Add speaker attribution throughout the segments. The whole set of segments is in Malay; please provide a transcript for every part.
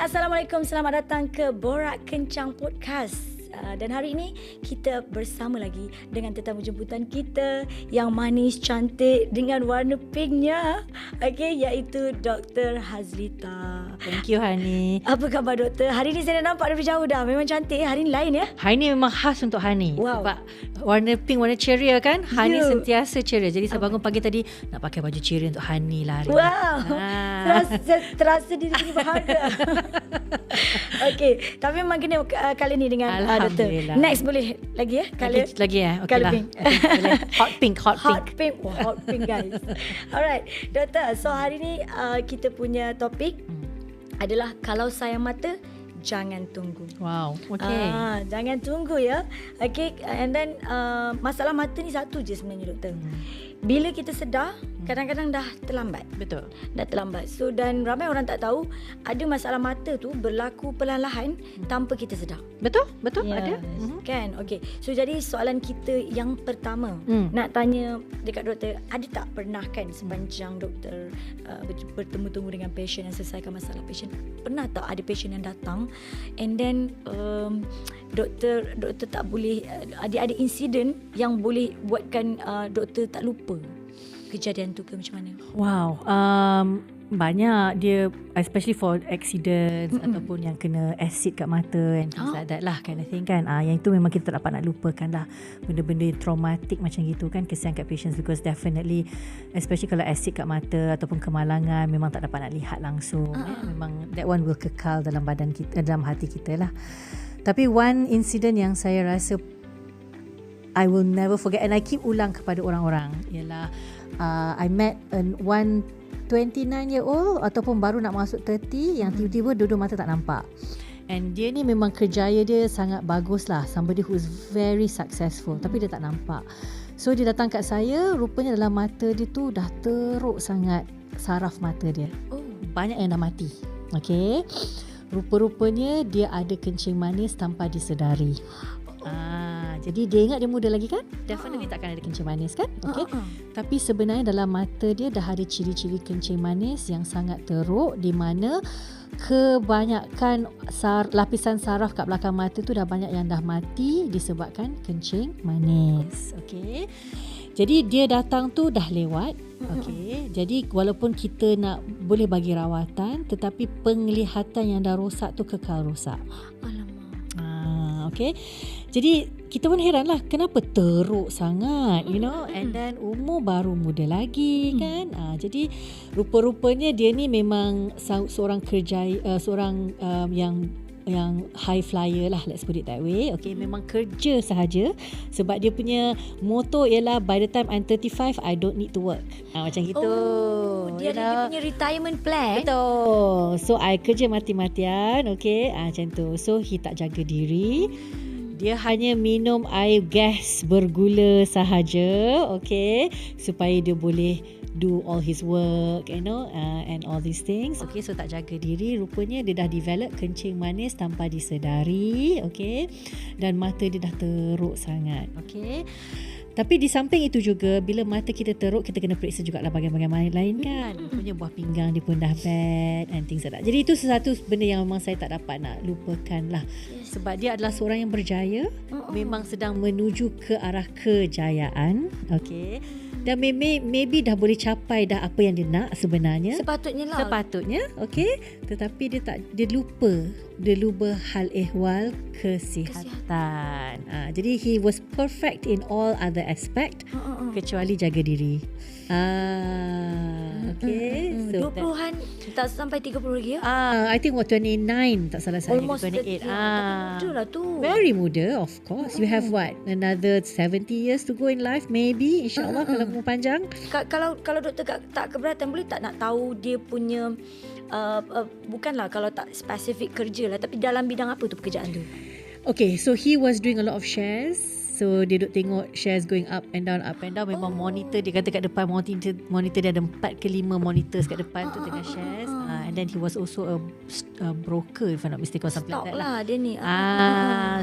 Speaker 1: Assalamualaikum, selamat datang ke Borak Kencang Podcast. Dan hari ini kita bersama lagi dengan tetamu jemputan kita yang manis, cantik dengan warna pinknya, iaitu Dr. Hazrita.
Speaker 2: Thank you, Hani.
Speaker 1: Apa khabar doktor? Hari ni saya dah nampak dari jauh dah. Memang cantik. Hari ni lain ya?
Speaker 2: Hari ni memang khas untuk Hani.
Speaker 1: Wow.
Speaker 2: Sebab warna pink, warna ceria kan. Hani sentiasa ceria. Jadi saya bangun pagi tadi nak pakai baju ceria untuk Hani lah hari
Speaker 1: ni. Terasa diri ini berharga. Okey, tapi memang kena kali ni dengan doktor. Next boleh lagi ya?
Speaker 2: Lagi ya? Okay
Speaker 1: color
Speaker 2: lah.
Speaker 1: pink.
Speaker 2: Okay, hot pink.
Speaker 1: Hot pink. Oh, hot pink guys. Alright, doktor. So hari ni kita punya topik adalah kalau sayang mata, jangan tunggu.
Speaker 2: Wow, okay.
Speaker 1: Jangan tunggu ya. Okay, and then masalah mata ni satu je sebenarnya doktor. Bila kita sedar, kadang-kadang dah terlambat.
Speaker 2: Betul.
Speaker 1: Dah terlambat. So dan ramai orang tak tahu ada masalah mata tu berlaku perlahan-lahan tanpa kita sedar.
Speaker 2: Betul
Speaker 1: Yes,
Speaker 2: ada.
Speaker 1: Kan? Okay. So jadi soalan kita yang pertama nak tanya dekat doktor, ada tak pernah kan sepanjang doktor bertemu-temu dengan patient dan selesaikan masalah patient, pernah tak ada patient yang datang and then doktor tak boleh, ada insiden yang boleh buatkan doktor tak lupa kejadian tu ke macam mana?
Speaker 2: Wow, banyak dia, especially for accidents ataupun yang kena acid kat mata and things like that lah, kind of thing kan. Yang itu memang kita tak dapat nak lupakan lah. Benda-benda traumatic macam gitu kan, kesian kat patients, because definitely especially kalau acid kat mata ataupun kemalangan, memang tak dapat nak lihat langsung. Memang that one will kekal dalam badan kita, dalam hati kita lah. Tapi one incident yang saya rasa I will never forget and I keep ulang kepada orang-orang ialah I met one 29-year-old ataupun baru nak masuk 30 yang tiba-tiba dua-dua mata tak nampak. And dia ni memang kerjaya dia sangat bagus lah. Somebody who is very successful. Tapi dia tak nampak. So dia datang kat saya, rupanya dalam mata dia tu dah teruk sangat saraf mata dia. Banyak yang dah mati. Okay. Rupa-rupanya dia ada kencing manis tanpa disedari. Jadi dia ingat dia muda lagi kan? Definitely takkan ada kencing manis kan? Okay. Tapi sebenarnya dalam mata dia dah ada ciri-ciri kencing manis yang sangat teruk, di mana kebanyakan lapisan saraf kat belakang mata tu dah banyak yang dah mati disebabkan kencing manis. Okay. Jadi dia datang tu dah lewat. Okay. Jadi walaupun kita nak boleh bagi rawatan, tetapi penglihatan yang dah rosak tu kekal rosak. Alamak. Okay. Jadi kita pun heran lah, kenapa teruk sangat, you know, and then umur baru muda lagi kan. Jadi rupa-rupanya dia ni memang seorang seorang yang high flyer lah, let's put it that way. Okay, memang kerja sahaja sebab dia punya motto ialah by the time I'm 35 I don't need to work. Macam gitu.
Speaker 1: Dia ada dia punya retirement plan.
Speaker 2: Betul. So I kerja mati-matian, okay, macam tu. So he tak jaga diri. Dia hanya minum air gas bergula sahaja, okay, supaya dia boleh do all his work, you know, and all these things. Okay, so tak jaga diri, rupanya dia dah develop kencing manis tanpa disedari, okay, dan mata dia dah teruk sangat, okay. Tapi di samping itu juga, bila mata kita teruk, kita kena periksa juga lah bahagian-bahagian lain kan. Rupanya buah pinggang dia pun dah bad and things like that. Jadi itu sesuatu benda yang memang saya tak dapat nak lupakan lah. Sebab dia adalah seorang yang berjaya, memang sedang menuju ke arah kejayaan, okay. Dan maybe dah boleh capai dah apa yang dia nak sebenarnya. Sepatutnya, okay. Tetapi dia lupa hal ehwal kesihatan. Jadi he was perfect in all other aspect kecuali jaga diri. Okay. So
Speaker 1: 20-an tak sampai 30 lagi ya?
Speaker 2: I think 29 tak salah saya.
Speaker 1: Almost
Speaker 2: 28.
Speaker 1: Muda lah tu.
Speaker 2: Very muda, of course. You have what? Another 70 years to go in life maybe, insyaAllah kalau umur panjang.
Speaker 1: Kalau doktor tak keberatan, boleh tak nak tahu dia punya bukanlah kalau tak spesifik kerja lah, tapi dalam bidang apa tu pekerjaan tu?
Speaker 2: Okay, so he was doing a lot of shares. So dia duk tengok shares going up and down. Memang monitor, dia kata kat depan monitor dia ada 4 ke 5 monitors kat depan tu dengan shares. And then he was also a broker, if I'm not mistaken, or something
Speaker 1: Stock
Speaker 2: like that
Speaker 1: lah dia ni.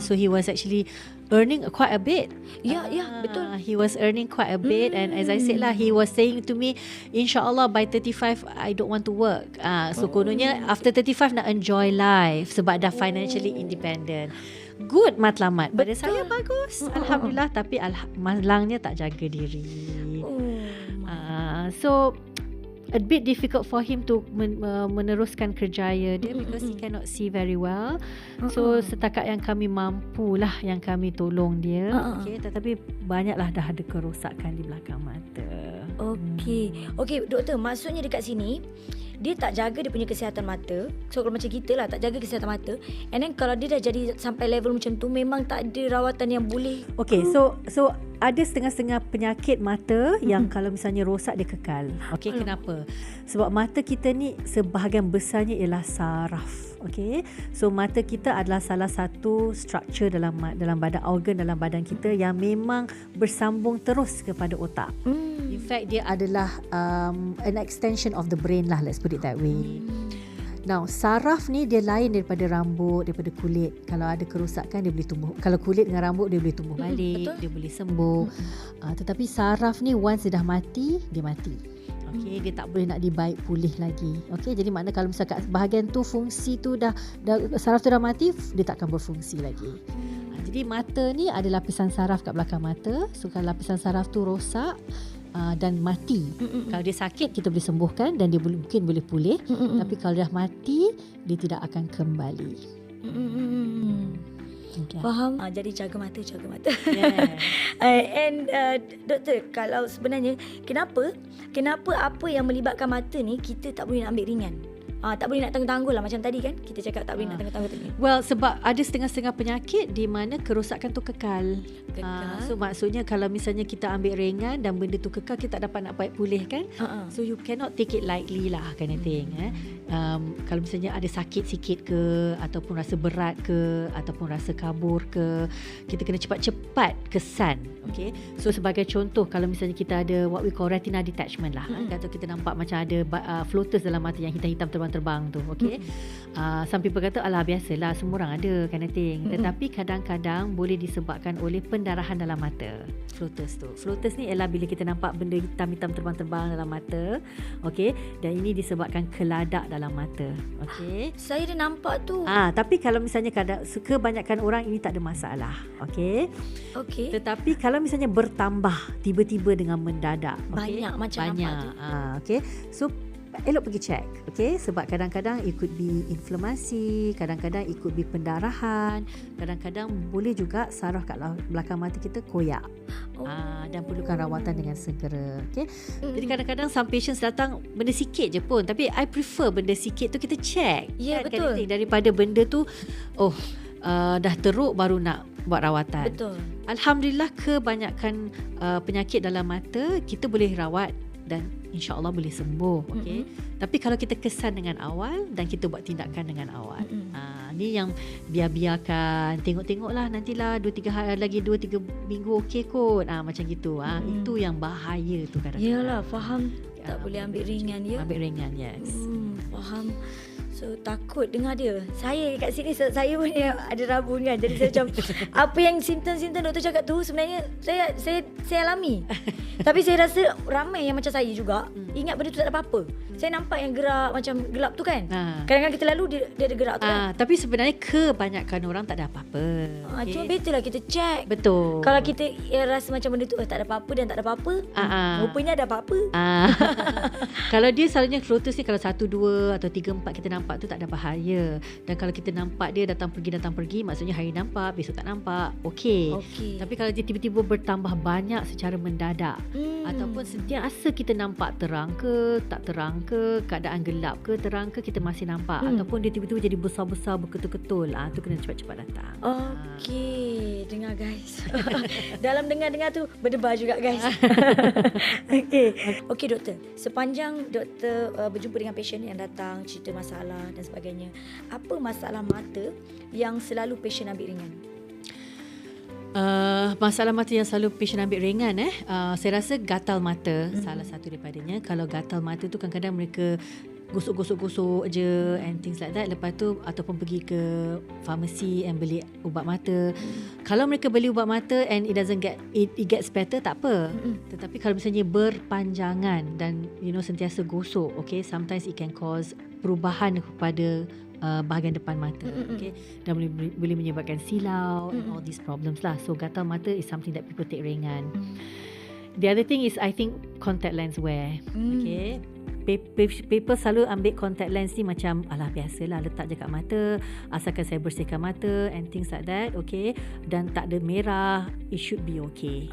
Speaker 2: So he was actually earning quite a bit.
Speaker 1: Ya, betul.
Speaker 2: He was earning quite a bit, and as I said lah, he was saying to me, InsyaAllah by 35 I don't want to work. So kononnya after 35 nak enjoy life sebab dah financially independent. Good matlamat. Pada saya bagus, alhamdulillah. Tapi malangnya tak jaga diri. So a bit difficult for him to meneruskan kerjaya dia because he cannot see very well. So setakat yang kami mampulah yang kami tolong dia. Okay, tetapi banyaklah dah ada kerosakan di belakang mata.
Speaker 1: Okey, doktor, maksudnya dekat sini dia tak jaga dia punya kesihatan mata. So kalau macam kita lah, tak jaga kesihatan mata, and then kalau dia dah jadi sampai level macam tu, memang tak ada rawatan yang boleh.
Speaker 2: Okay, so ada setengah-setengah penyakit mata yang kalau misalnya rosak dia kekal. Okay, kenapa? Sebab mata kita ni sebahagian besarnya ialah saraf. Okay, so mata kita adalah salah satu structure dalam badan, organ dalam badan kita yang memang bersambung terus kepada otak. In fact, dia adalah an extension of the brain lah, let's put it that way. Now, saraf ni dia lain daripada rambut, daripada kulit. Kalau ada kerosakan dia boleh tumbuh. Kalau kulit dengan rambut dia boleh tumbuh balik, dia boleh sembuh. Tetapi saraf ni once dia dah mati, dia mati. Okay, dia tak boleh nak dibaik pulih lagi. Okay, jadi makna kalau misalkan bahagian tu fungsi tu dah saraf tu dah mati, dia tak akan berfungsi lagi. Jadi mata ni ada lapisan saraf kat belakang mata. So kalau lapisan saraf tu rosak dan mati, kalau dia sakit kita boleh sembuhkan dan dia mungkin boleh pulih. Tapi kalau dah mati, dia tidak akan kembali. Okay.
Speaker 1: Faham? Jadi jaga mata. Yeah. And doktor, kalau sebenarnya kenapa apa yang melibatkan mata ni kita tak boleh nak ambil ringan? Tak boleh nak tangguh-tangguh lah. Macam tadi kan kita cakap tak boleh nak tangguh-tangguh tadi.
Speaker 2: Well, sebab ada setengah-setengah penyakit di mana kerosakan tu kekal. So maksudnya kalau misalnya kita ambil ringan dan benda tu kekal, kita tak dapat nak baik pulih kan. So you cannot take it lightly lah, kind of thing. Kalau misalnya ada sakit sikit ke, ataupun rasa berat ke, ataupun rasa kabur ke, kita kena cepat-cepat kesan. Okay, so sebagai contoh, kalau misalnya kita ada what we call retina detachment lah, atau kita nampak macam ada floaters dalam mata yang hitam-hitam terbang tu. Okay, some people kata alah biasalah, semua orang ada, kind of thing. Tetapi kadang-kadang boleh disebabkan oleh pendarahan dalam mata. Floaters ni ialah bila kita nampak benda hitam-hitam terbang-terbang dalam mata. Okay, dan ini disebabkan keladak dalam mata. Okay,
Speaker 1: saya dah nampak tu.
Speaker 2: Tapi kalau misalnya kebanyakan orang ini tak ada masalah. Okay. Tetapi kalau misalnya bertambah tiba-tiba dengan mendadak,
Speaker 1: banyak macam
Speaker 2: banyak. Okay, so elok pergi check. Okay, sebab kadang-kadang it could be inflamasi, kadang-kadang it could be pendarahan, kadang-kadang boleh juga saraf kat belakang mata kita koyak. Dan perlukan rawatan dengan segera. Okay, jadi kadang-kadang some patients datang benda sikit je pun, tapi I prefer benda sikit tu kita check.
Speaker 1: Ya, betul.
Speaker 2: Daripada benda tu dah teruk baru nak buat rawatan.
Speaker 1: Betul.
Speaker 2: Alhamdulillah, kebanyakan penyakit dalam mata kita boleh rawat dan insya-Allah boleh sembuh. Okay. Tapi kalau kita kesan dengan awal dan kita buat tindakan dengan awal, ni yang biarkan, tengok-tengoklah nantilah 2-3 hari lagi, 2-3 minggu okey kot. Macam gitu. Itu yang bahaya tu kadang-kadang.
Speaker 1: Yalah, faham. Tak boleh ambil ringan, ya.
Speaker 2: Ambil ringan, yes.
Speaker 1: Faham. So takut dengar dia. Saya kat sini, saya pun ada rabun kan. Jadi saya macam apa yang simptom-simptom doktor cakap tu sebenarnya saya alami. Tapi saya rasa ramai yang macam saya juga ingat benda tu tak ada apa-apa. Saya nampak yang gerak macam gelap tu kan. Kadang-kadang kita lalu dia ada gerak tu kan.
Speaker 2: Tapi sebenarnya kebanyakan orang tak ada apa-apa.
Speaker 1: Cuma better lah kita check.
Speaker 2: Betul.
Speaker 1: Kalau kita rasa macam benda tu tak ada apa-apa dan tak ada apa-apa, rupanya ada apa-apa.
Speaker 2: Kalau dia selalunya floaters ni kalau 1, 2 atau 3, 4 kita nampak tu tak ada bahaya. Dan kalau kita nampak dia datang pergi, maksudnya hari nampak, besok tak nampak, okey. Tapi kalau dia tiba-tiba bertambah banyak secara mendadak, ataupun sentiasa kita nampak terang ke, tak terang ke, keadaan gelap ke, terang ke, kita masih nampak, ataupun dia tiba-tiba jadi besar-besar berketul-ketul, tu kena cepat-cepat datang.
Speaker 1: Okey, dengar guys. Dalam dengar-dengar tu berdebar juga guys. Okey doktor, sepanjang doktor berjumpa dengan pasien yang datang cerita masalah dan sebagainya, apa masalah mata yang selalu pasien ambil ringan?
Speaker 2: Masalah mata yang selalu patient ambil ringan saya rasa gatal mata salah satu daripadanya. Kalau gatal mata tu kadang-kadang mereka gosok-gosok je and things like that. Lepas tu ataupun pergi ke pharmacy and beli ubat mata. Kalau mereka beli ubat mata and it gets better, tak apa. Tetapi kalau misalnya berpanjangan dan sentiasa gosok, okay, sometimes it can cause perubahan kepada bahagian depan mata, okay, dan boleh menyebabkan silau and all these problems lah. So gatal mata is something that people take ringan. The other thing is I think contact lens wear. Okay, people selalu ambil contact lens ni macam alah biasalah, letak je kat mata, asalkan saya bersihkan mata and things like that, okay, dan tak ada merah, it should be okay.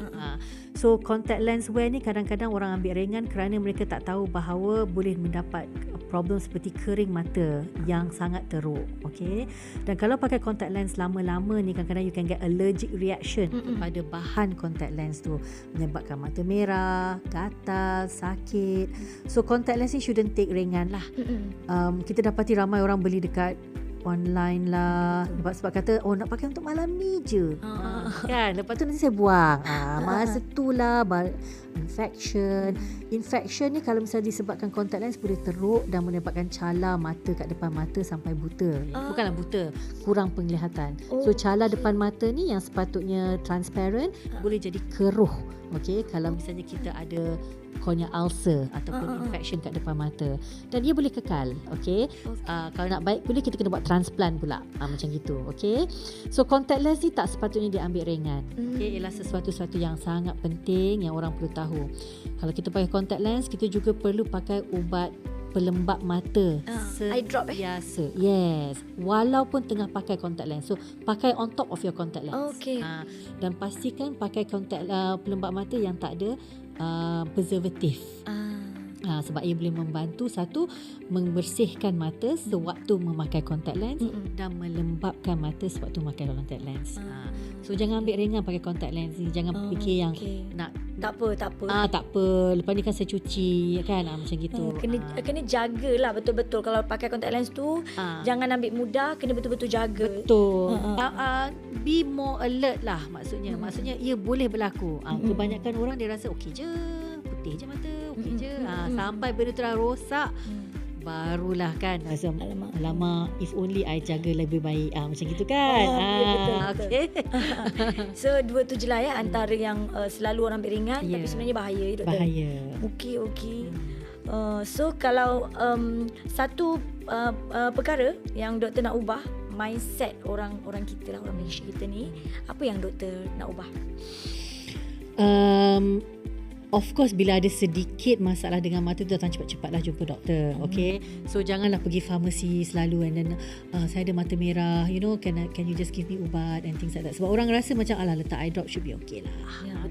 Speaker 2: So contact lens wear ni kadang-kadang orang ambil ringan kerana mereka tak tahu bahawa boleh mendapat problem seperti kering mata yang sangat teruk, okay. Dan kalau pakai contact lens lama-lama ni, kadang-kadang you can get allergic reaction pada bahan contact lens tu, menyebabkan mata merah, gatal, sakit. So contact lens ni shouldn't take ringan lah. Kita dapati ramai orang beli dekat online lah, sebab kata nak pakai untuk malam ni je, kan, lepas tu nanti saya buang. Masa tu lah infection ni kalau misalnya disebabkan contact lens boleh teruk dan menyebabkan cala mata kat depan mata sampai buta. Bukanlah buta, kurang penglihatan. So cala depan mata ni yang sepatutnya transparent boleh jadi keruh, okay, kalau misalnya kita ada cornea ulcer ataupun infection kat depan mata, dan dia boleh kekal, okay. Kalau nak baik boleh kita kena buat transplant pula, macam gitu, okay. So contact lens ni tak sepatutnya diambil ringan, okay. Ialah sesuatu yang sangat penting yang orang perlu tahu. Kalau kita pakai contact lens, kita juga perlu pakai ubat pelembab mata
Speaker 1: eye drop
Speaker 2: biasa. Yes, walaupun tengah pakai contact lens. So pakai on top of your contact lens.
Speaker 1: Okay.
Speaker 2: Dan pastikan pakai contact pelembab mata yang tak ada preservatif. Sebab ia boleh membantu satu, membersihkan mata sewaktu memakai contact lens dan melembabkan mata sewaktu memakai contact lens. So jangan ambil ringan pakai contact lens ni. Jangan fikir yang nak
Speaker 1: tak apa.
Speaker 2: Tak apa, lepas ni kan saya cuci, kan, macam gitu.
Speaker 1: Kena jagalah betul-betul. Kalau pakai contact lens tu jangan ambil mudah, kena betul-betul jaga.
Speaker 2: Betul. Be more alert lah maksudnya. Maksudnya ia boleh berlaku. Kebanyakan orang dia rasa okey je, putih je mata, okey je. Sampai benda tu dah rosak, barulah kan rasa alamak, if only I jaga lebih baik, macam gitu kan.
Speaker 1: Betul.
Speaker 2: Okay.
Speaker 1: So dua tu je lah ya, antara yang selalu orang ambil ringan, tapi sebenarnya bahaya, doktor.
Speaker 2: Bahaya.
Speaker 1: Okey. So kalau satu perkara yang doktor nak ubah mindset orang kita lah, orang Malaysia kita ni, apa yang doktor nak ubah?
Speaker 2: Of course, bila ada sedikit masalah dengan mata tu, datang cepat-cepatlah jumpa doktor. Okay, so janganlah pergi farmasi selalu and then saya ada mata merah, can you just give me ubat and things like that. Sebab orang rasa macam letak eye drop should be okay lah,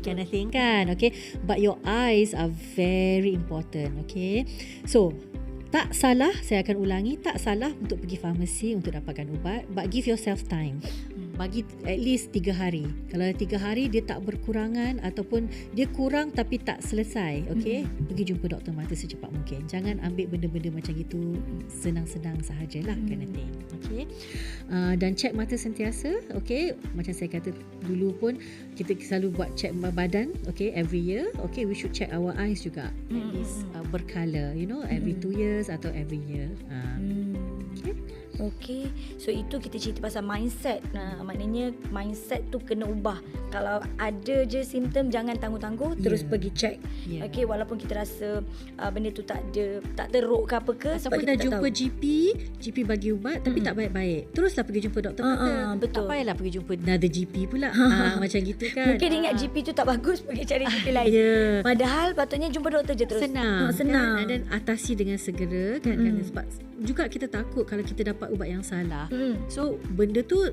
Speaker 2: kind of thing kan. Okay, but your eyes are very important. Okay, so tak salah, saya akan ulangi, tak salah untuk pergi farmasi untuk dapatkan ubat, but give yourself time. Bagi at least 3 hari. Kalau 3 hari dia tak berkurangan ataupun dia kurang tapi tak selesai, okay, pergi jumpa doktor mata secepat mungkin. Jangan ambil benda-benda macam itu senang-senang sahajalah, kind of thing. Okay, dan check mata sentiasa. Okay, macam saya kata dulu pun, kita selalu buat check badan, okay, every year. Okay, we should check our eyes juga, at least berkala, every 2 years atau every year.
Speaker 1: Okay, so itu kita cerita pasal mindset. Maknanya mindset tu kena ubah. Kalau ada je simptom, jangan tangguh-tangguh, terus pergi check. Okay, walaupun kita rasa benda tu tak teruk ke apa ke,
Speaker 2: ataupun dah jumpa GP bagi ubat tapi tak baik-baik, teruslah pergi jumpa doktor mata.
Speaker 1: Betul.
Speaker 2: Tak payahlah pergi jumpa another GP pula. Macam gitu kan.
Speaker 1: Mungkin ingat GP tu tak bagus, pergi cari GP lain. Padahal patutnya jumpa doktor je terus.
Speaker 2: Senang. Kan? Dan atasi dengan segera kan. Sebab juga kita takut kalau kita dapat ubat yang salah. So benda tu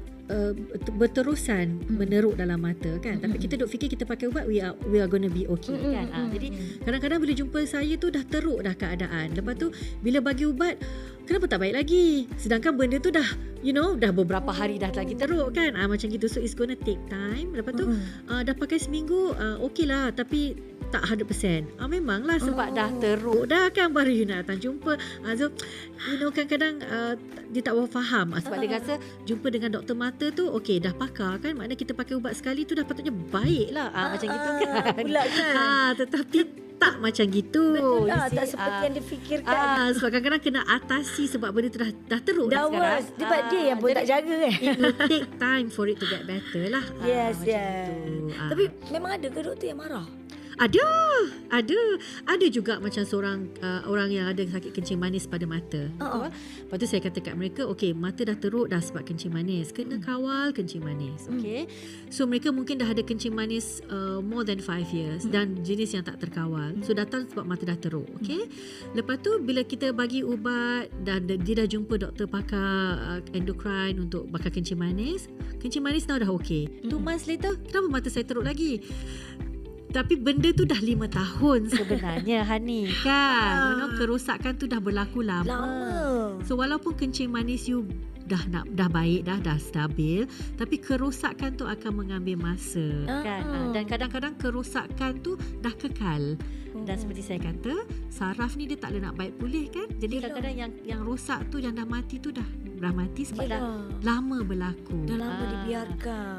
Speaker 2: berterusan meneruk dalam mata kan. Tapi kita duk fikir kita pakai ubat, we are going to be okay kan. Jadi kadang-kadang bila jumpa saya tu dah teruk dah keadaan. Lepas tu bila bagi ubat, kenapa tak baik lagi? Sedangkan benda tu dah dah beberapa hari dah lagi teruk kan. Macam gitu. So it's gonna take time. Lepas tu dah pakai seminggu, okay lah, tapi
Speaker 3: tak 100%. Memanglah sebab dah teruk dah kan, baru you nak datang jumpa. So kadang-kadang dia tak faham sebab dia rasa jumpa dengan doktor mata tu okey dah pakar kan, maknanya kita pakai ubat sekali tu dah patutnya baik lah. Macam gitu kan.
Speaker 1: Pula kan.
Speaker 3: Tetapi tak macam gitu.
Speaker 1: Betul lah, tak seperti yang difikirkan.
Speaker 3: Sebab kadang-kadang kena atasi sebab benda tu dah teruk
Speaker 1: dah
Speaker 3: sekarang.
Speaker 1: Sebab dia yang pun tak jaga kan.
Speaker 3: It will take time for it to get better lah.
Speaker 1: Yes.
Speaker 3: Gitu.
Speaker 1: Tapi memang ada ke doktor yang marah?
Speaker 3: Ada juga macam seorang orang yang ada sakit kencing manis pada mata. Lepas tu saya kata kat mereka, okey, mata dah teruk dah sebab kencing manis, kena kawal kencing manis. Okey. So mereka mungkin dah ada kencing manis more than 5 years dan jenis yang tak terkawal. So datang sebab mata dah teruk. Okey. Lepas tu bila kita bagi ubat dan dia dah jumpa doktor pakar endocrine untuk bakar kencing manis now dah okey. 2 months later, kenapa mata saya teruk lagi? Tapi benda tu dah 5 tahun sebenarnya Hani kan. Kerosakan tu dah berlaku lama. So walaupun kencing manis you dah baik dah stabil, tapi kerosakan tu akan mengambil masa kan. Dan kadang-kadang kerosakan tu dah kekal. Dan seperti saya kata, saraf ni dia tak boleh nak baik pulih kan. Jadi kadang-kadang yang rosak tu, yang dah mati tu dah mati sebab dah lama berlaku.
Speaker 1: Dah lama dibiarkan.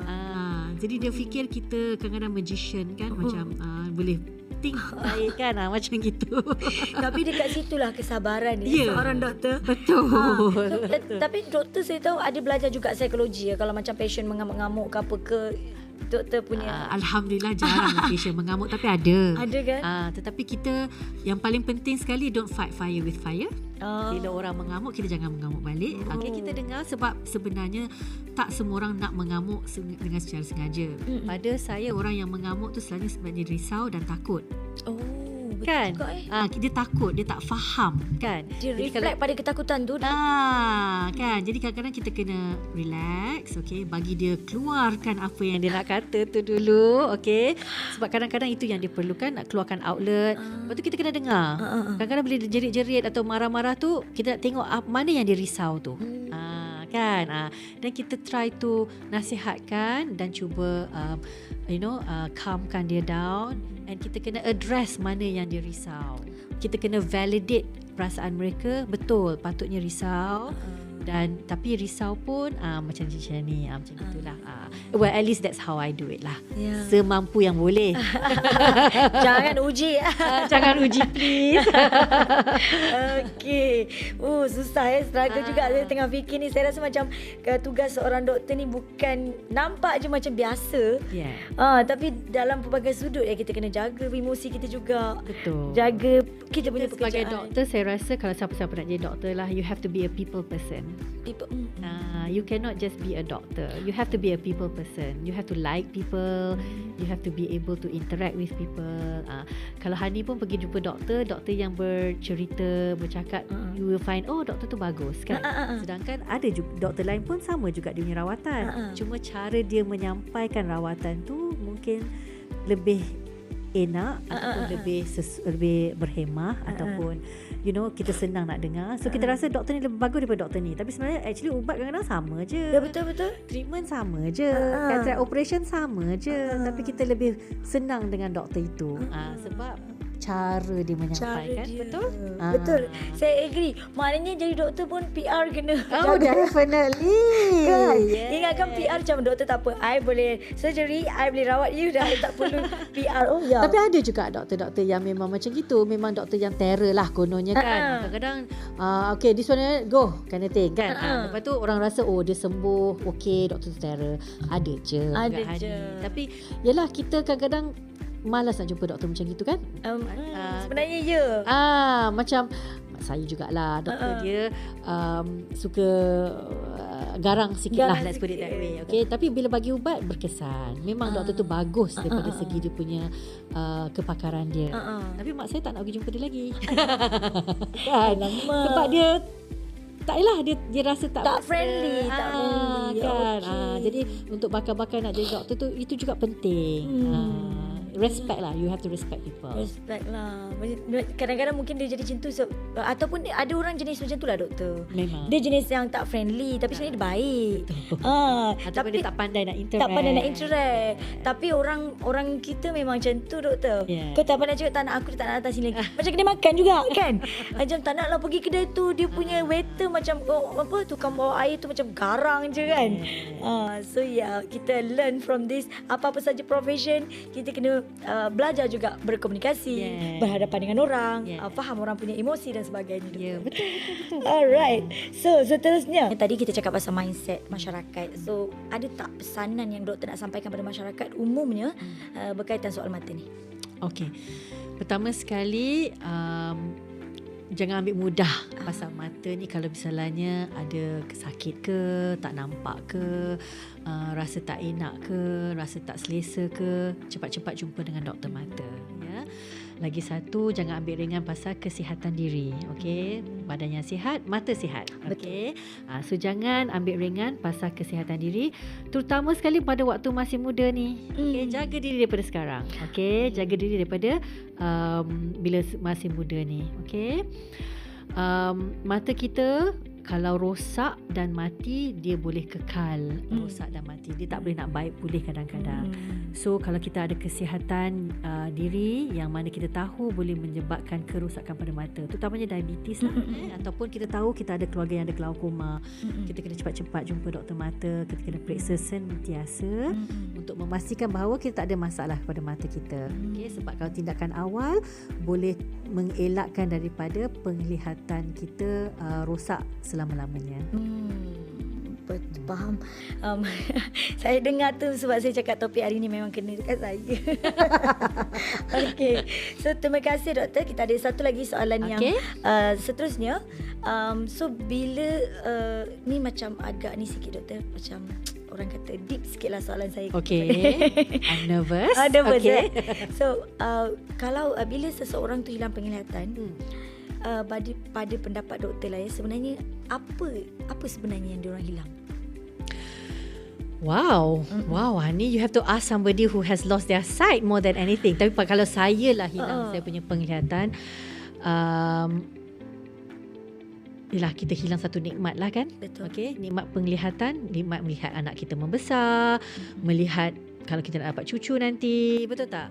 Speaker 3: Jadi dia fikir kita kadang-kadang magician kan, macam boleh think baik kan, macam gitu.
Speaker 1: Tapi dekat situlah kesabaran dia seorang doktor.
Speaker 3: Betul.
Speaker 1: Tapi doktor saya tahu ada belajar juga psikologi kalau macam patient mengamuk-ngamuk ke apa ke, doktor punya.
Speaker 3: Alhamdulillah jarang patient mengamuk, tapi ada.
Speaker 1: Ada kan?
Speaker 3: Tetapi kita yang paling penting sekali, don't fight fire with fire. Bila orang mengamuk, kita jangan mengamuk balik. Kita dengar, sebab sebenarnya tak semua orang nak mengamuk dengan secara sengaja. Pada saya, orang yang mengamuk tu selalunya sebab dia risau dan takut. Kan? Dia takut, dia tak faham kan.
Speaker 1: Dia reflect pada ketakutan tu.
Speaker 3: Kan. Jadi kadang-kadang kita kena relax, okey, bagi dia keluarkan apa yang dia nak kata tu dulu, okey. Sebab kadang-kadang itu yang dia perlukan, nak keluarkan outlet. Lepas tu kita kena dengar. Kadang-kadang bila dia jerit-jerit atau marah-marah tu, kita nak tengok mana yang dia risau tu. Kan. Dan kita try to nasihatkan dan cuba calmkan dia down. And kita kena address mana yang dia risau. Kita kena validate perasaan mereka. Betul, patutnya risau. Dan tapi risau pun macam ni, macam itulah. Well, at least that's how I do it lah. Semampu yang boleh.
Speaker 1: Jangan uji.
Speaker 3: Jangan uji please.
Speaker 1: Okay. Susah struggle juga. Saya tengah fikir ni, saya rasa macam tugas seorang doktor ni bukan nampak je macam biasa. Tapi dalam pelbagai sudut kita kena jaga emosi kita juga.
Speaker 3: Betul.
Speaker 1: Jaga kita punya pekerjaan.
Speaker 3: Sebagai doktor, saya rasa kalau siapa-siapa nak jadi doktor lah, you have to be a people person. You cannot just be a doctor. You have to be a people person. You have to like people. You have to be able to interact with people. Kalau Hani pun pergi jumpa doktor yang bercerita, bercakap, you will find doktor tu bagus kan. Sedangkan ada juga doktor lain pun sama juga dia punya rawatan. Cuma cara dia menyampaikan rawatan tu mungkin lebih enak ataupun lebih berhemah ataupun kita senang nak dengar. So kita rasa doktor ni lebih bagus daripada doktor ni, tapi sebenarnya actually ubat kadang-kadang sama je.
Speaker 1: Betul.
Speaker 3: Treatment sama je. Cataract operation sama je. Tapi kita lebih senang dengan doktor itu. Sebab cara dia menyampaikan. Betul?
Speaker 1: Betul. Saya agree. Maknanya jadi doktor pun PR kena
Speaker 3: definitely.
Speaker 1: Kan? Ingatkan PR macam doktor tak apa, I boleh surgery, I boleh rawat you dah, tak perlu PR.
Speaker 3: Tapi ada juga doktor-doktor yang memang macam gitu. Memang doktor yang terror lah kononnya kan. Kadang-kadang okay, this one go kind of thing kan. Lepas tu orang rasa dia sembuh, okay, doktor terror. Ada je. Tapi yelah, kita kadang-kadang malas nak jumpa doktor macam gitu kan.
Speaker 1: Sebenarnya
Speaker 3: macam saya jugalah, doktor dia suka garang sikit lah, let's put it that way. Okay? Tapi bila bagi ubat berkesan. Memang doktor tu bagus daripada segi dia punya kepakaran dia. Tapi mak saya tak nak pergi jumpa dia lagi. Kan? Sebab dia taklah, dia rasa tak
Speaker 1: friendly,
Speaker 3: kan. Jadi untuk bakal-bakal nak jadi doktor tu, itu juga penting. Respect lah. You have to respect people.
Speaker 1: Respect lah. Kadang-kadang mungkin dia jadi macam tu ataupun ada orang jenis macam tu lah doktor.
Speaker 3: Memang.
Speaker 1: Dia jenis yang tak friendly tapi sebenarnya dia baik.
Speaker 3: Ataupun dia tak pandai nak interact.
Speaker 1: Tak pandai nak interact. Tapi orang kita memang macam tu doktor. Kau tak pandai cakap tak nak, aku tak nak datang sini lagi. Macam kedai makan juga kan. Macam tak nak lah pergi kedai tu, dia punya waiter macam tukang bawa air tu macam garang je kan. So kita learn from this. Apa-apa saja profession, kita kena belajar juga berkomunikasi, berhadapan dengan orang, faham orang punya emosi dan sebagainya.
Speaker 3: Betul.
Speaker 1: Alright. So seterusnya, tadi kita cakap pasal mindset masyarakat. So ada tak pesanan yang doktor nak sampaikan pada masyarakat umumnya berkaitan soal mata ni?
Speaker 3: Okay. Pertama sekali, jangan ambil mudah pasal mata ni. Kalau misalnya ada sakit ke, tak nampak ke, rasa tak enak ke, rasa tak selesa ke, cepat-cepat jumpa dengan doktor mata. Ya. Lagi satu, jangan ambil ringan pasal kesihatan diri. Okey, badan yang sihat, mata sihat. Okey. So jangan ambil ringan pasal kesihatan diri, terutama sekali pada waktu masih muda ni. Okey, jaga diri daripada sekarang. Okey, jaga diri daripada bila masih muda ni. Okey. Mata kita kalau rosak dan mati, dia boleh kekal rosak dan mati. Dia tak boleh nak baik pulih kadang-kadang. So kalau kita ada kesihatan diri yang mana kita tahu boleh menyebabkan kerosakan pada mata, terutamanya diabetes lah, ataupun kita tahu kita ada keluarga yang ada glaukoma, kita kena cepat-cepat jumpa doktor mata. Kita kena periksa sentiasa untuk memastikan bahawa kita tak ada masalah pada mata kita. Okay? Sebab kalau tindakan awal boleh mengelakkan daripada penglihatan kita rosak selama-lamanya.
Speaker 1: Betul, faham. Saya dengar tu sebab saya cakap topik hari ni memang kena dekat saya. Okey. So terima kasih doktor. Kita ada satu lagi soalan yang seterusnya. So bila ni macam agak ni sikit doktor, macam orang kata deep sikit lah soalan saya.
Speaker 3: Okay. I'm nervous.
Speaker 1: Nervous. Okay. So kalau bila seseorang tu hilang penglihatan, pada pendapat doktor lah sebenarnya apa sebenarnya yang diorang hilang?
Speaker 3: Wow, ni you have to ask somebody who has lost their sight more than anything. Tapi kalau saya lah hilang saya punya penglihatan, yelah, kita hilang satu nikmat lah kan.
Speaker 1: Betul. Okay,
Speaker 3: nikmat penglihatan, nikmat melihat anak kita membesar, melihat kalau kita nak dapat cucu nanti, betul tak?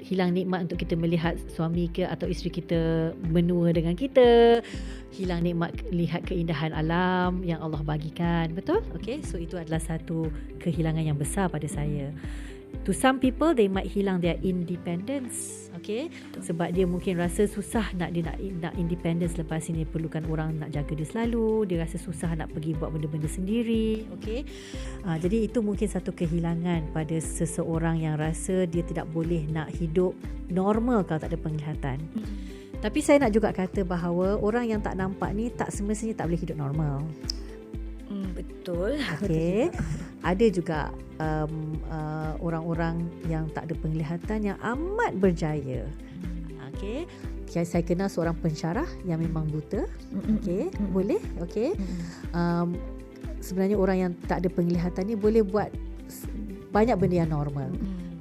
Speaker 3: Hilang nikmat untuk kita melihat suami ke atau isteri kita menua dengan kita. Hilang nikmat lihat keindahan alam yang Allah bagikan, betul? Okay, so itu adalah satu kehilangan yang besar pada saya. To some people, they might hilang their independence. Okay, sebab dia mungkin rasa susah nak independence lepas ini, perlukan orang nak jaga dia selalu. Dia rasa susah nak pergi buat benda-benda sendiri. Okay, jadi itu mungkin satu kehilangan pada seseorang yang rasa dia tidak boleh nak hidup normal kalau tak ada penglihatan. Tapi saya nak juga kata bahawa orang yang tak nampak ni tak semestinya tak boleh hidup normal.
Speaker 1: Betul.
Speaker 3: Okay. Ada juga orang-orang yang tak ada penglihatan yang amat berjaya. Okay. Saya kenal seorang pensyarah yang memang buta. Okay. Boleh. Okay. Sebenarnya orang yang tak ada penglihatan ni boleh buat banyak benda yang normal.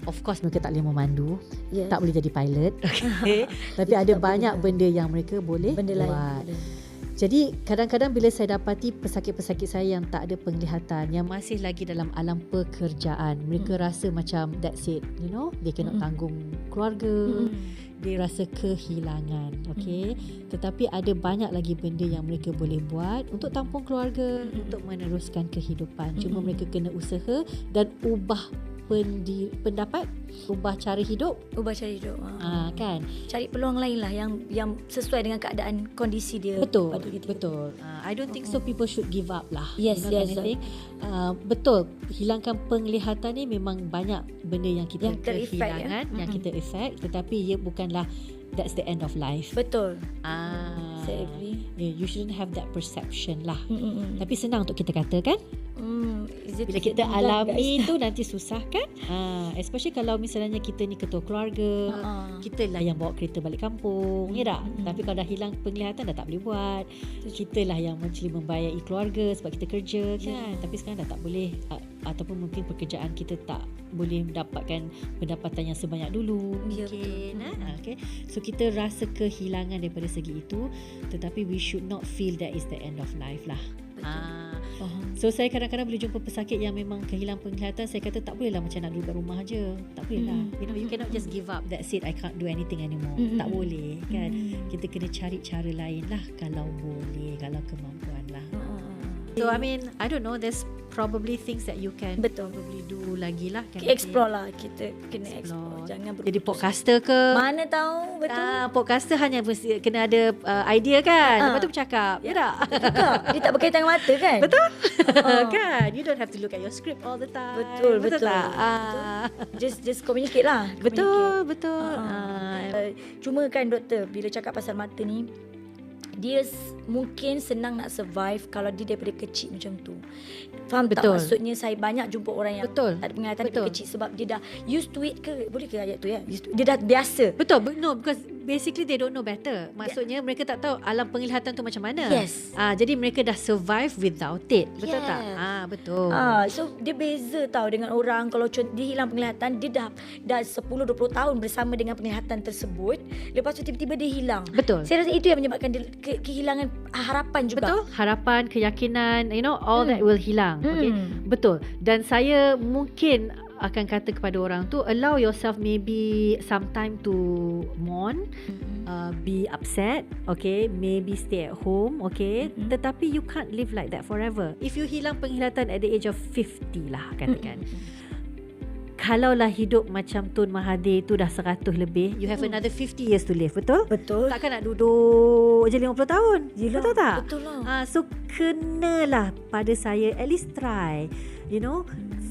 Speaker 3: Of course mereka tak boleh memandu, tak boleh jadi pilot. Okay. Tapi ada banyak benda yang mereka boleh buat. Lain. Jadi kadang-kadang bila saya dapati pesakit-pesakit saya yang tak ada penglihatan, yang masih lagi dalam alam pekerjaan, mereka rasa macam that's it, you know, dia kena tanggung keluarga, dia rasa kehilangan. Okay. Tetapi ada banyak lagi benda yang mereka boleh buat untuk tampung keluarga, untuk meneruskan kehidupan. Cuma mereka kena usaha dan ubah pendapat, ubah cara hidup, kan,
Speaker 1: cari peluang lain lah yang sesuai dengan keadaan kondisi dia.
Speaker 3: Betul. I don't think so people should give up lah. Yes. Betul, hilangkan penglihatan ni memang banyak benda yang kita kehilangan, yang kita effect, tetapi ia bukanlah that's the end of life.
Speaker 1: Betul. Saya agree.
Speaker 3: You shouldn't have that perception lah. Tapi senang untuk kita kata kan? Bila kita alami tu nanti susah kan. Especially kalau misalnya kita ni ketua keluarga, kita lah yang bawa kereta balik kampung, ya tak? Tapi kalau dah hilang penglihatan dah tak boleh buat. Kita lah yang membayari keluarga sebab kita kerja kan. Tapi sekarang dah tak boleh, ataupun mungkin pekerjaan kita tak boleh mendapatkan pendapatan yang sebanyak dulu mungkin. Okay. So kita rasa kehilangan daripada segi itu, tetapi we should not feel that is the end of life lah. So saya kadang-kadang boleh jumpa pesakit yang memang kehilangan penglihatan, saya kata tak boleh lah macam nak duduk kat rumah aje. Tak boleh lah. You cannot just give up, that's it, I can't do anything anymore. Tak boleh kan. Kita kena cari cara lain lah kalau boleh, kalau kemampuan lah. So I mean, I don't know, there's probably things that you can probably do lagi lah kan.
Speaker 1: Explore lah, kita kena explore. Jangan
Speaker 3: jadi podcaster ke?
Speaker 1: Mana tahu, betul.
Speaker 3: Podcaster hanya kena ada idea kan. Lepas tu bercakap. Ya tak?
Speaker 1: Dia tak berkaitan dengan mata kan?
Speaker 3: Betul. Kan? You don't have to look at your script all the time.
Speaker 1: Betul tak? Just communicate lah.
Speaker 3: Betul.
Speaker 1: Cuma kan doktor, bila cakap pasal mata ni, dia mungkin senang nak survive kalau dia daripada kecil macam tu. Faham tak? Maksudnya saya banyak jumpa orang yang tak ada penglihatan daripada kecil sebab dia dah used to it ke? Boleh ke ayat tu ya? Dia dah biasa.
Speaker 3: Betul. No, because basically they don't know better. Maksudnya mereka tak tahu alam penglihatan tu macam mana.
Speaker 1: Yes.
Speaker 3: Jadi mereka dah survive without it. Betul tak? Betul.
Speaker 1: So dia beza tau dengan orang kalau dia hilang penglihatan, dia dah 10-20 tahun bersama dengan penglihatan tersebut. Lepas tu tiba-tiba dia hilang.
Speaker 3: Betul.
Speaker 1: Saya rasa itu yang menyebabkan dia kehilangan harapan juga.
Speaker 3: Betul. Harapan, keyakinan, all that will hilang. Okay. Betul. Dan saya mungkin akan kata kepada orang tu, allow yourself maybe some time to mourn, be upset, okay, maybe stay at home, okay, tetapi you can't live like that forever. If you hilang penglihatan at the age of 50 lah katakan, kalaulah hidup macam Tun Mahathir tu dah 100 lebih, you have another 50 years to live, betul?
Speaker 1: Betul.
Speaker 3: Takkan nak duduk je 50 tahun.
Speaker 1: Yelah,
Speaker 3: betul tak?
Speaker 1: Betul lah.
Speaker 3: So kenalah pada saya at least try,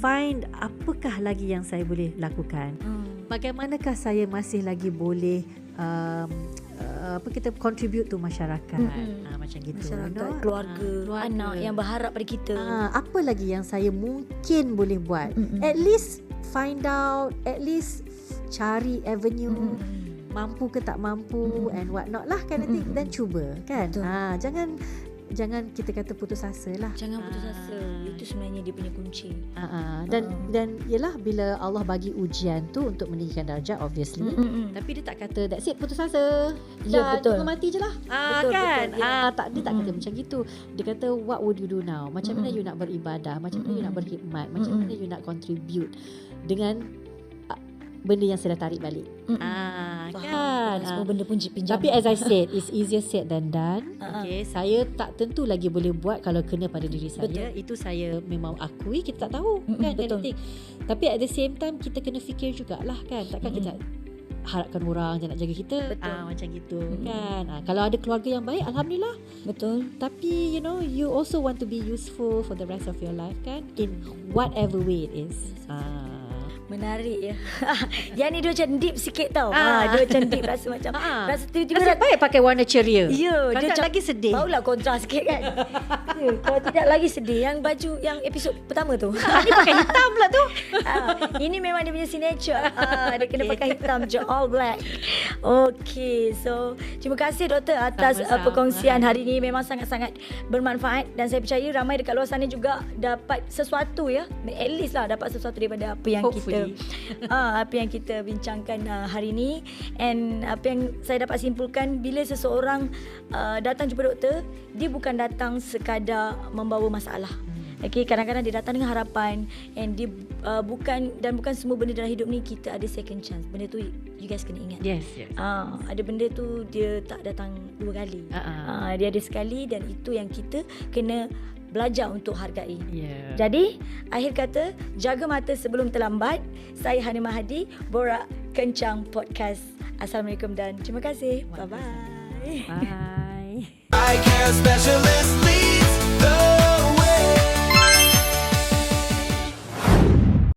Speaker 3: find apakah lagi yang saya boleh lakukan. Bagaimanakah saya masih lagi boleh kita contribute to masyarakat, macam gitu.
Speaker 1: Masyarakat, keluarga, anak yang berharap pada kita.
Speaker 3: Apa lagi yang saya mungkin boleh buat? At least find out, at least cari avenue, mampu ke tak mampu and what not lah kan, nanti dan cuba kan. Jangan kita kata putus asa lah.
Speaker 1: Jangan putus asa. Itu sebenarnya dia punya kunci.
Speaker 3: Dan yalah, bila Allah bagi ujian tu untuk meninggikan darjat, obviously, tapi dia tak kata that's it, putus asa.
Speaker 1: Ya, betul.
Speaker 3: Tunggu mati je lah.
Speaker 1: Betul,
Speaker 3: kan?
Speaker 1: Betul, ya.
Speaker 3: Dia tak kata macam gitu. Dia kata what would you do now? Macam mana you nak beribadah? Macam mana you nak berkhidmat? Macam mana you nak contribute dengan benda yang saya dah tarik balik. Kan.
Speaker 1: Semua benda pun pinjam.
Speaker 3: Tapi as I said, it's easier said than done. Okay, saya tak tentu lagi boleh buat kalau kena pada diri saya.
Speaker 1: Betul.
Speaker 3: Itu saya memang akui, kita tak tahu kan.
Speaker 1: Betul.
Speaker 3: Anything. Tapi at the same time kita kena fikir jugalah kan. Takkan kita harapkan orang je nak jaga kita. Macam gitu kan. Kalau ada keluarga yang baik, alhamdulillah.
Speaker 1: Betul.
Speaker 3: Tapi you also want to be useful for the rest of your life kan, in whatever way it is.
Speaker 1: Menarik ya. Yang ni dia macam deep sikit tau. Dia macam deep, rasa macam rasa tiba-tiba
Speaker 3: Nasib baik pakai warna ceria.
Speaker 1: Ya,
Speaker 3: dia
Speaker 1: macam
Speaker 3: lagi sedih.
Speaker 1: Barulah kontras sikit kan. Kalau tidak lagi sedih. Yang baju yang episod pertama tu.
Speaker 3: Ni pakai hitam pula tu.
Speaker 1: Ini memang dia punya signature. Dia kena pakai hitam je, all black. Okay, so terima kasih doktor atas perkongsian hari ini. Memang sangat-sangat bermanfaat dan saya percaya ramai dekat luar sana juga dapat sesuatu ya. At least lah dapat sesuatu daripada apa yang apa yang kita bincangkan hari ini. And apa yang saya dapat simpulkan, bila seseorang datang jumpa doktor, dia bukan datang sekadar membawa masalah. Okay, kadang-kadang dia datang dengan harapan, and dia bukan semua benda dalam hidup ni kita ada second chance. Benda tu you guys kena ingat.
Speaker 3: Yes.
Speaker 1: Ada benda tu dia tak datang dua kali. Dia ada sekali, dan itu yang kita kena belajar untuk hargai. Jadi, akhir kata, jaga mata sebelum terlambat. Saya Hana Mahadi, Borak Kencang Podcast. Assalamualaikum dan terima kasih. Bye-bye.
Speaker 3: Bye.
Speaker 4: Eye Care Specialist leads the